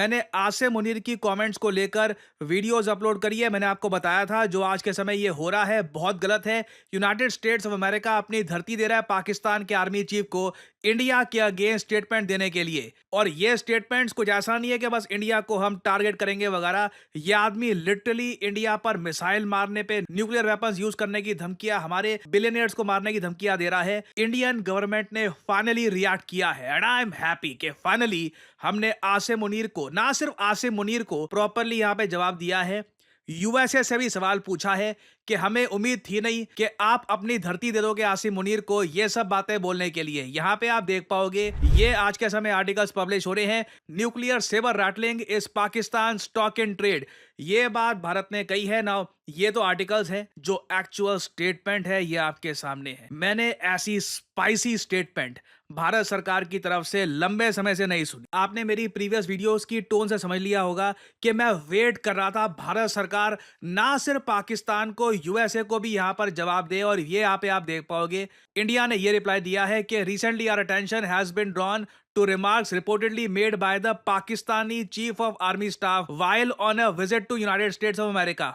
मैंने आसिम मुनीर की कमेंट्स को लेकर वीडियोस अपलोड करी है। मैंने आपको बताया था जो आज के समय ये हो रहा है बहुत गलत है। यूनाइटेड स्टेट्स ऑफ अमेरिका अपनी धरती दे रहा है पाकिस्तान के आर्मी चीफ को इंडिया के अगेंस्ट स्टेटमेंट देने के लिए, और ये स्टेटमेंट्स कुछ ऐसा नहीं है कि बस इंडिया को हम टारगेट करेंगे वगैरह। ये आदमी लिटरली इंडिया पर मिसाइल मारने पे, न्यूक्लियर वेपन्स यूज करने की धमकियां, हमारे बिलियनियर्स को मारने की धमकियां दे रहा है। इंडियन गवर्नमेंट ने फाइनली रिएक्ट किया है एंड आई एम हैप्पी कि फाइनली हमने आसिम मुनीर को, ना सिर्फ आसिम मुनीर को, प्रॉपरली यहां पे जवाब दिया है। यूएसए से भी सवाल पूछा है कि हमें उम्मीद थी नहीं कि आप अपनी धरती दे दोगे आसिम मुनीर को ये सब बातें बोलने के लिए। यहां पे आप देख पाओगे ये आज के समय आर्टिकल्स पब्लिश हो रहे हैं। Nuclear saber rattling is Pakistan stock in trade, ये बात भारत ने कही है ना। ये तो आर्टिकल्स हैं, जो एक्चुअल स्टेटमेंट है ये आपके सामने है। मैंने ऐसी स्पाइसी स्टेटमेंट भारत सरकार की तरफ से लंबे समय से नहीं सुनी। आपने मेरी प्रीवियस वीडियोस की टोन से समझ लिया होगा कि मैं वेट कर रहा था भारत सरकार ना सिर्फ पाकिस्तान को, यूएसए को भी यहां पर जवाब दे। और ये यहाँ पे आप देख पाओगे इंडिया ने ये रिप्लाई दिया है कि recently our attention has been drawn to remarks reportedly made by the Pakistani Chief of Army Staff while on a visit to United States of America.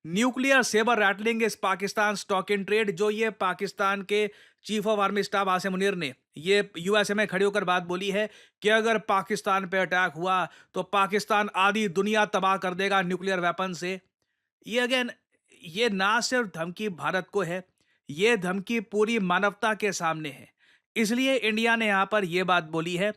Nuclear saber rattling is Pakistan stock in trade, जो ये पाकिस्तान के chief of army staff Asim Munir ने ये USA में खड़े होकर बात बोली है कि अगर पाकिस्तान पे अटैक हुआ तो पाकिस्तान आधी दुनिया तबाह कर देगा न्यूक्लियर वेपन से। ये अगेन, ये ना सिर्फ धमकी भारत को है, ये धमकी पूरी मानवता के सामने है। इसलिए इंडिया ने यहां पर यह बात बोली है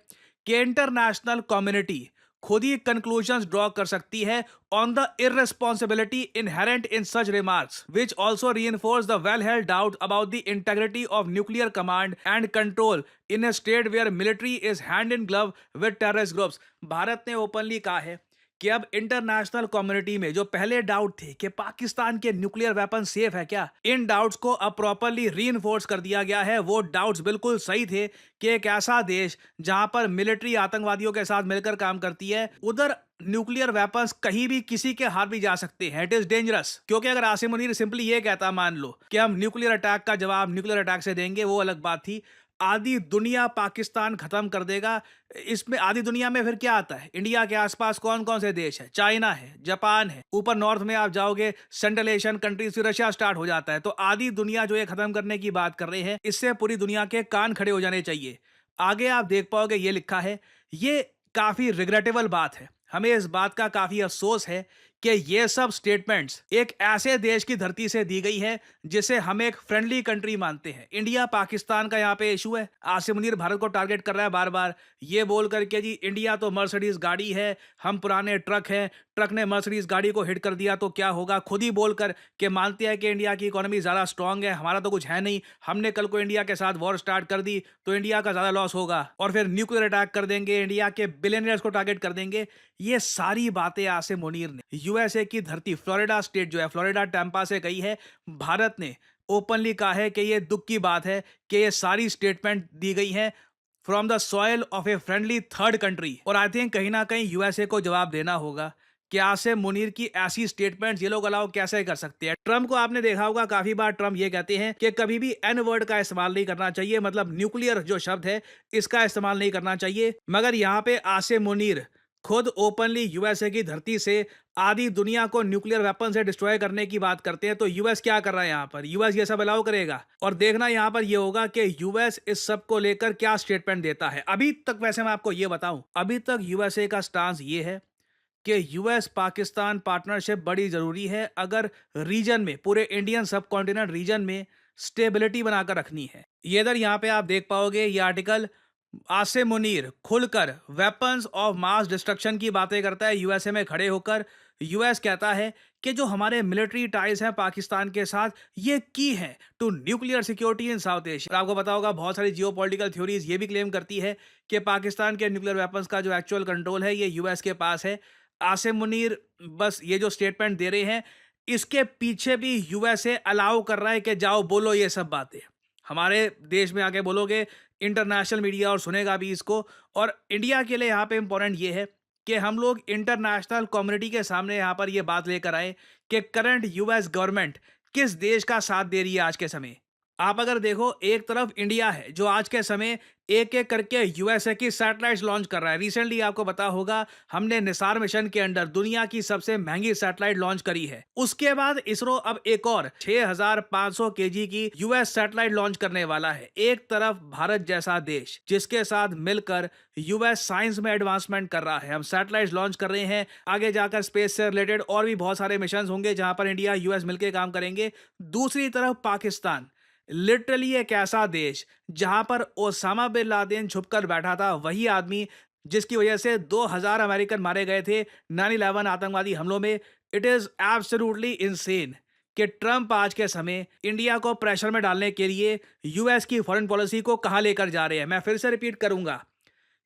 कि इंटरनेशनल कम्युनिटी खुद ही कंक्लूजन्स ड्रॉ कर सकती है on the irresponsibility inherent in such remarks, which also reinforce the well held doubt about the integrity of nuclear command and control in a state where military is hand in glove with terrorist groups. Bharat ने openly कहा है कि अब international community में जो पहले doubt थे कि पाकिस्तान के न्यूक्लियर वेपन सेफ है क्या, इन डाउट्स को अब प्रॉपर्ली रीइंफोर्स कर दिया गया है। वो डाउट्स बिल्कुल सही थे कि एक ऐसा देश जहां पर मिलिट्री आतंकवादियों के साथ मिलकर काम करती है, उधर न्यूक्लियर वेपन्स कहीं भी किसी के हाथ भी जा सकते हैं। It is dangerous. क्योंकि अगर आसिम मुनीर सिंपली ये कहता, मान लो कि हम न्यूक्लियर अटैक का जवाब न्यूक्लियर अटैक से देंगे, वो अलग बात थी। आधी दुनिया पाकिस्तान खत्म कर देगा, इसमें आधी दुनिया में फिर क्या आता है? इंडिया के आसपास कौन कौन से देश है? चाइना है, जापान है, ऊपर नॉर्थ में आप जाओगे सेंट्रल एशियन कंट्रीज, फिर रशिया स्टार्ट हो जाता है। तो आधी दुनिया जो ये खत्म करने की बात कर रहे हैं, इससे पूरी दुनिया के कान खड़े हो जाने चाहिए। आगे आप देख पाओगे ये लिखा है, ये काफी रिग्रेटेबल बात है, हमें इस बात का काफी अफसोस है कि ये सब स्टेटमेंट्स एक ऐसे देश की धरती से दी गई है जिसे हम एक फ्रेंडली कंट्री मानते हैं। इंडिया पाकिस्तान का यहाँ पे इशू है। आसिम मुनीर भारत को टारगेट कर रहा है बार बार, ये बोल करके जी इंडिया तो मर्सिडीज गाड़ी है, हम पुराने ट्रक हैं, ट्रक ने मर्सिडीज गाड़ी को हिट कर दिया तो क्या होगा। खुद ही बोलकर कि मानते हैं कि इंडिया की इकोनॉमी ज्यादा स्ट्रांग है, हमारा तो कुछ है नहीं, हमने कल को इंडिया के साथ वॉर स्टार्ट कर दी तो इंडिया का ज्यादा लॉस होगा, और फिर न्यूक्लियर अटैक कर देंगे, इंडिया के बिलियनियर्स को टारगेट कर देंगे। ये सारी बातें आसिम मुनीर ने यूएसए की धरती, फ्लोरिडा स्टेट जो है, फ्लोरिडा टैंपा से कही है। भारत ने ओपनली कहा है कि ये दुख की बात है कि ये सारी स्टेटमेंट दी गई हैं from the soil of a friendly third country. और आई थिंक कहीं ना कहीं यूएसए को जवाब देना होगा कि आसिम मुनीर की ऐसी स्टेटमेंट्स ये लोग अलाउ कैसे कर सकते हैं। ट्रम्प को आपने देखा होगा, काफी बार ट्रम्प ये कहते हैं कि कभी भी एन वर्ड का इस्तेमाल नहीं करना चाहिए, मतलब न्यूक्लियर जो शब्द है इसका इस्तेमाल नहीं करना चाहिए। मगर यहाँ पे आसिम मुनीर खुद ओपनली यूएसए की धरती से आधी दुनिया को न्यूक्लियर वेपन से डिस्ट्रॉय करने की बात करते हैं। तो यूएस क्या कर रहा है यहाँ पर? यूएस ये सब अलाउ करेगा? और देखना यहाँ पर ये होगा कि यूएस इस सब को लेकर क्या स्टेटमेंट देता है। अभी तक वैसे मैं आपको ये बताऊं, अभी तक यूएसए का स्टांस ये है कि यूएस पाकिस्तान पार्टनरशिप बड़ी जरूरी है अगर रीजन में, पूरे इंडियन सब कॉन्टिनेंट रीजन में स्टेबिलिटी बनाकर रखनी है। ये इधर यहाँ पे आप देख पाओगे ये आर्टिकल, आसिम मुनीर खुलकर वेपन्स ऑफ मास डिस्ट्रक्शन की बातें करता है यूएसए में खड़े होकर। यूएस कहता है कि जो हमारे मिलिट्री टाइज हैं पाकिस्तान के साथ, ये की है to nuclear security in South Asia. आपको पता होगा बहुत सारी जियोपॉलिटिकल थ्योरीज ये भी क्लेम करती है कि पाकिस्तान के न्यूक्लियर वेपन्स का जो एक्चुअल कंट्रोल है ये यूएस के पास है। आसिम मुनीर बस ये जो स्टेटमेंट दे रहे हैं, इसके पीछे भी यूएसए अलाउ कर रहा है कि जाओ बोलो ये सब बातें, हमारे देश में आके बोलोगे, इंटरनेशनल मीडिया और सुनेगा भी इसको। और इंडिया के लिए यहाँ पे इंपॉर्टेंट ये है कि हम लोग इंटरनेशनल कम्युनिटी के सामने यहाँ पर ये बात लेकर आए कि करंट यूएस गवर्नमेंट किस देश का साथ दे रही है आज के समय। आप अगर देखो, एक तरफ इंडिया है जो आज के समय एक एक करके यूएसए की सैटेलाइट्स लॉन्च कर रहा है। रिसेंटली आपको पता होगा, हमने निसार मिशन के अंडर दुनिया की सबसे महंगी सैटेलाइट लॉन्च करी है। उसके बाद इसरो अब एक और 6500 केजी की यूएस सैटेलाइट लॉन्च करने वाला है। एक तरफ भारत जैसा देश जिसके साथ मिलकर यूएस साइंस में एडवांसमेंट कर रहा है, हम सैटेलाइट लॉन्च कर रहे हैं। आगे जाकर स्पेस से रिलेटेड और भी बहुत सारे मिशन होंगे जहां पर इंडिया यूएस मिलकर काम करेंगे। दूसरी तरफ पाकिस्तान, लिटरली एक ऐसा देश जहां पर ओसामा बिन लादेन छुपकर बैठा था, वही आदमी जिसकी वजह से 2000 अमेरिकन मारे गए थे 9/11 आतंकवादी हमलों में। इट इज एब्सोल्युटली इनसेन कि ट्रंप आज के समय इंडिया को प्रेशर में डालने के लिए यूएस की फॉरेन पॉलिसी को कहां लेकर जा रहे हैं। मैं फिर से रिपीट करूंगा,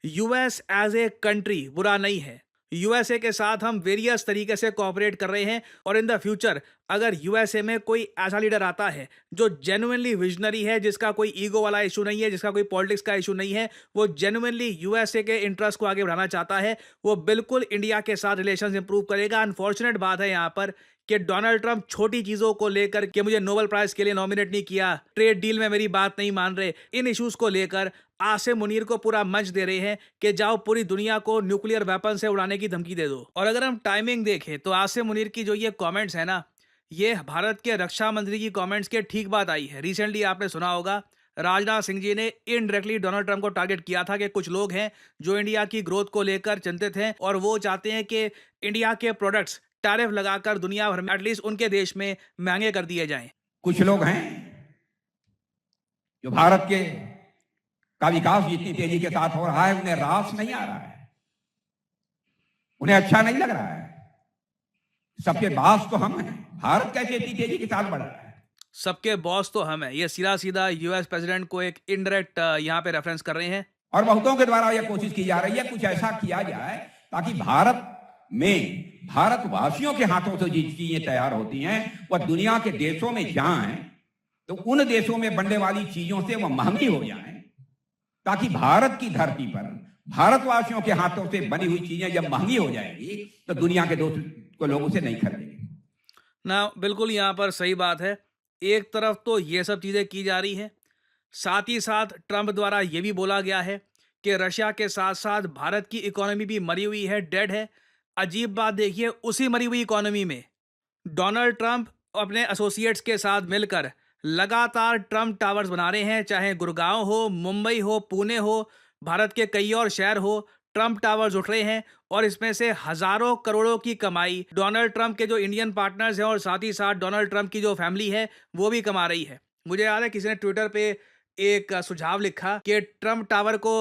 यूएस एज ए कंट्री बुरा नहीं है। यूएसए के साथ हम वेरियस तरीके से कोऑपरेट कर रहे हैं, और इन द फ्यूचर अगर यूएसए में कोई ऐसा लीडर आता है जो जेन्युइनली विजनरी है, जिसका कोई ईगो वाला इशू नहीं है, जिसका कोई पॉलिटिक्स का इशू नहीं है, वो जेन्युइनली यूएसए के इंटरेस्ट को आगे बढ़ाना चाहता है, वो बिल्कुल इंडिया के साथ रिलेशंस इंप्रूव करेगा। अनफॉर्चुनेट बात है यहाँ पर कि डोनाल्ड ट्रंप छोटी चीजों को लेकर के मुझे नोबेल प्राइज के लिए नॉमिनेट नहीं किया, ट्रेड डील में मेरी बात नहीं मान रहे, इन इश्यूज को लेकर आसिम मुनीर को पूरा मंच दे रहे हैं कि जाओ पूरी दुनिया को न्यूक्लियर वेपन से उड़ाने की धमकी दे दो। और अगर हम टाइमिंग देखें तो आसिम मुनीर की जो ये कमेंट्स है ना, ये भारत के रक्षा मंत्री की कमेंट्स के ठीक बात आई है। रिसेंटली आपने सुना होगा, राजनाथ सिंह जी ने इनडायरेक्टली डोनाल्ड ट्रंप को टारगेट किया था कि कुछ लोग हैं जो इंडिया की ग्रोथ को लेकर चिंतित हैं और वो चाहते हैं कि इंडिया के प्रोडक्ट्स टैरिफ लगाकर दुनिया भर में एटलीस्ट उनके देश में महंगे कर दिए जाएं। कुछ लोग हैं जो भारत के का विकास जितनी तेजी के साथ हो रहा है उन्हें रास नहीं आ रहा है, उन्हें अच्छा नहीं लग रहा है। सबके बॉस तो हम हैं, भारत कैसे इतनी तेजी के साथ बढ़ रहा है। सबके बॉस तो हम हैं, ये सीधा सीधा यूएस प्रेसिडेंट को एक इनडायरेक्ट यहाँ पे रेफरेंस कर रहे हैं। और बहुतों के द्वारा यह कोशिश की जा रही है कुछ ऐसा किया जाए ताकि भारत में भारतवासियों के हाथों से जो चीजें तैयार होती हैं वह दुनिया के देशों में जाएं तो उन देशों में बनने वाली चीजों से वह महंगी हो जाएं, ताकि भारत की धरती पर भारतवासियों के हाथों से बनी हुई चीजें जब महंगी हो जाएंगी तो दुनिया के दोस्तों लोग उसे नहीं खरीदेंगे ना। बिल्कुल यहाँ पर सही बात है। एक तरफ तो ये सब चीजें की जा रही हैं, साथ ही साथ ट्रंप द्वारा ये भी बोला गया है कि रशिया के साथ साथ भारत की इकोनॉमी भी मरी हुई है, डेड है। अजीब बात देखिए, उसी मरी हुई इकोनॉमी में डोनाल्ड ट्रंप अपने एसोसिएट्स के साथ मिलकर लगातार ट्रंप टावर्स बना रहे हैं, चाहे गुड़गांव हो, मुंबई हो, पुणे हो, भारत के कई और शहर हो, ट्रंप टावर्स उठ रहे हैं। और इसमें से हजारों करोड़ों की कमाई डोनाल्ड ट्रंप के जो इंडियन पार्टनर्स हैं और साथ ही साथ डोनाल्ड ट्रंप की जो फैमिली है वो भी कमा रही है। मुझे याद है किसी ने ट्विटर पे एक सुझाव लिखा कि ट्रंप टावर को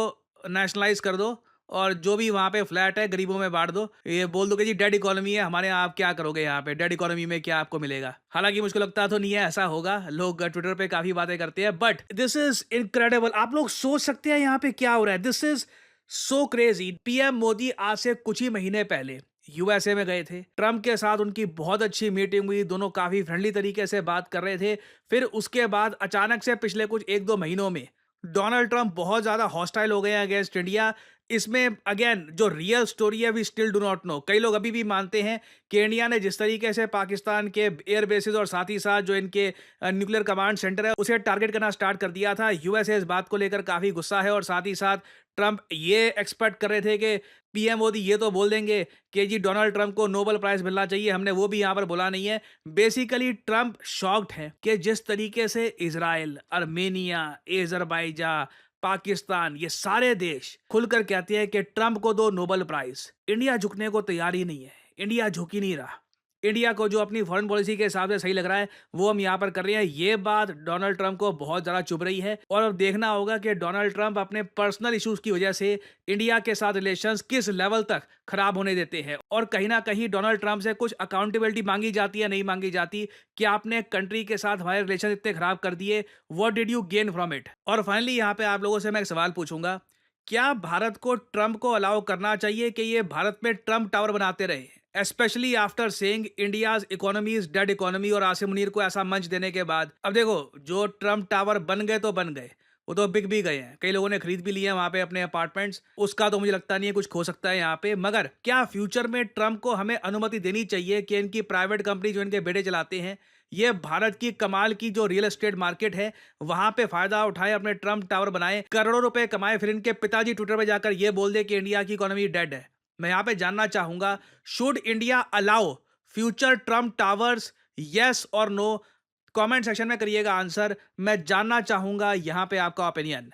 नेशनलाइज कर दो और जो भी वहां पे फ्लैट है गरीबों में बांट दो, ये बोल दो कि जी डेड इकोनॉमी है हमारे यहाँ, आप क्या करोगे यहाँ पे, डेड इकोनॉमी में क्या आपको मिलेगा। हालांकि मुझको लगता तो नहीं है ऐसा होगा, लोग ट्विटर पे काफी बातें करते हैं, बट दिस इज इनक्रेडिबल। आप लोग सोच सकते हैं यहाँ पे क्या हो रहा है, this is so crazy. PM Modi आज से कुछ ही महीने पहले यूएसए में गए थे, ट्रंप के साथ उनकी बहुत अच्छी मीटिंग हुई, दोनों काफी फ्रेंडली तरीके से बात कर रहे थे। फिर उसके बाद अचानक से पिछले कुछ 1-2 महीनों में डोनाल्ड ट्रंप बहुत ज्यादा हॉस्टाइल हो गए हैं अगेंस्ट इंडिया। इसमें अगेन जो रियल स्टोरी है we still do not know. कई लोग अभी भी मानते हैं कि इंडिया ने जिस तरीके से पाकिस्तान के एयर बेसिस और साथ ही साथ जो इनके न्यूक्लियर कमांड सेंटर है उसे टारगेट करना स्टार्ट कर दिया था। यूएसए इस बात को लेकर काफी गुस्सा है और साथ ही साथ ट्रंप ये एक्सपेक्ट कर रहे थे कि पीएम मोदी ये तो बोल देंगे कि जी डोनाल्ड ट्रंप को नोबेल प्राइज मिलना चाहिए, हमने वो भी यहाँ पर बोला नहीं है। बेसिकली ट्रंप शॉक्ड है कि जिस तरीके से इजराइल, आर्मेनिया, एजरबाईजान, पाकिस्तान, ये सारे देश खुलकर कहते हैं कि ट्रंप को दो नोबेल प्राइज, इंडिया झुकने को तैयार ही नहीं है। इंडिया झुक ही नहीं रहा। इंडिया को जो अपनी फॉरेन पॉलिसी के हिसाब से सही लग रहा है वो हम यहाँ पर कर रहे हैं। ये बात डोनाल्ड ट्रंप को बहुत ज़्यादा चुभ रही है और अब देखना होगा कि डोनाल्ड ट्रंप अपने पर्सनल इश्यूज की वजह से इंडिया के साथ रिलेशंस किस लेवल तक खराब होने देते हैं। और कहीं ना कहीं डोनाल्ड ट्रंप से कुछ अकाउंटेबिलिटी मांगी जाती है, नहीं मांगी जाती कि आपने कंट्री के साथ हमारे रिलेशन इतने खराब कर दिए, what did you gain from it. और फाइनली यहाँ पे आप लोगों से मैं एक सवाल पूछूंगा, क्या भारत को ट्रंप को अलाउ करना चाहिए कि ये भारत में ट्रंप टावर बनाते रहे, especially after saying India's economy is dead economy, और आसिम मुनीर को ऐसा मंच देने के बाद। अब देखो, जो ट्रंप टावर बन गए तो बन गए, वो तो बिक भी गए हैं, कई लोगों ने खरीद भी लिए हैं वहां पे अपने अपार्टमेंट्स, उसका तो मुझे लगता नहीं है कुछ खो सकता है यहाँ पे। मगर क्या फ्यूचर में ट्रंप को हमें अनुमति देनी चाहिए कि इनकी प्राइवेट कंपनी जो इनके बेटे चलाते हैं ये भारत की कमाल की जो रियल एस्टेट मार्केट है, वहां पे फायदा उठाए, अपने ट्रम्प टावर बनाए, करोड़ों रुपए कमाए, फिर इनके पिताजी ट्विटर पे जाकर ये बोल दे कि इंडिया की इकोनॉमी डेड है। मैं यहाँ पे जानना चाहूंगा, should India allow future Trump towers, yes और नो? कमेंट सेक्शन में करिएगा आंसर। मैं जानना चाहूंगा यहाँ पे आपका ओपिनियन।